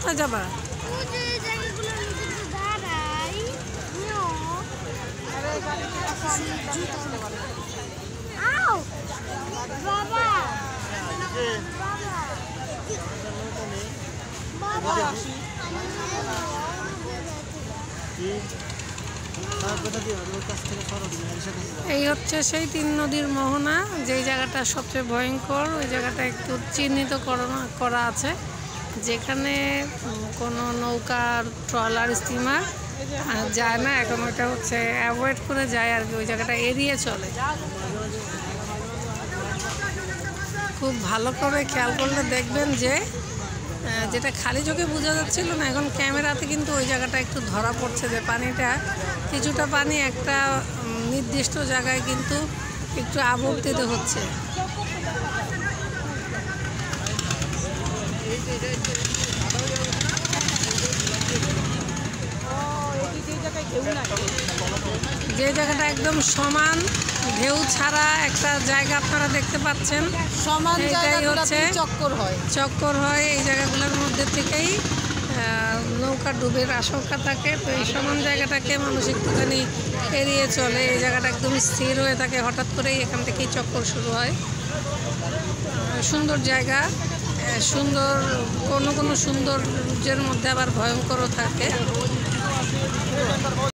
কোথায় যাবা? এই হচ্ছে সেই 3 নদীর মোহনা, যেই জায়গাটা সবচেয়ে ভয়ঙ্কর। ওই জায়গাটা একটু চিহ্নিত করা আছে, যেখানে কোনো নৌকা, ট্রলার, স্টিমার যায় না। এখন ওইটা হচ্ছে অ্যাভয়েড করে যায় আর কি, ওই জায়গাটা এড়িয়ে চলে। খুব ভালো করে খেয়াল করলে দেখবেন যে যেটা খালি চোখে বোঝা যাচ্ছিল না, এখন ক্যামেরাতে কিন্তু ওই জায়গাটা একটু ধরা পড়ছে যে পানিটা, কিছুটা পানি একটা নির্দিষ্ট জায়গায় কিন্তু একটু আবর্তিত হচ্ছে। যে জায়গাটা একদম সমান, ঢেউ ছাড়া একটা জায়গা আপনারা দেখতে পাচ্ছেন, এটাই হচ্ছে চক্কর হয়। এই জায়গাগুলোর মধ্যে থেকেই নৌকা ডুবের আশঙ্কা থাকে। তো এই সমান জায়গাটাকে মানুষ একটুখানি এড়িয়ে চলে। এই জায়গাটা একদম স্থির হয়ে থাকে, হঠাৎ করেই এখান থেকেই চক্কর শুরু হয়। সুন্দর জায়গা, সুন্দর, কোনো সৌন্দর্যের মধ্যে আবার ভয়ঙ্করও থাকে।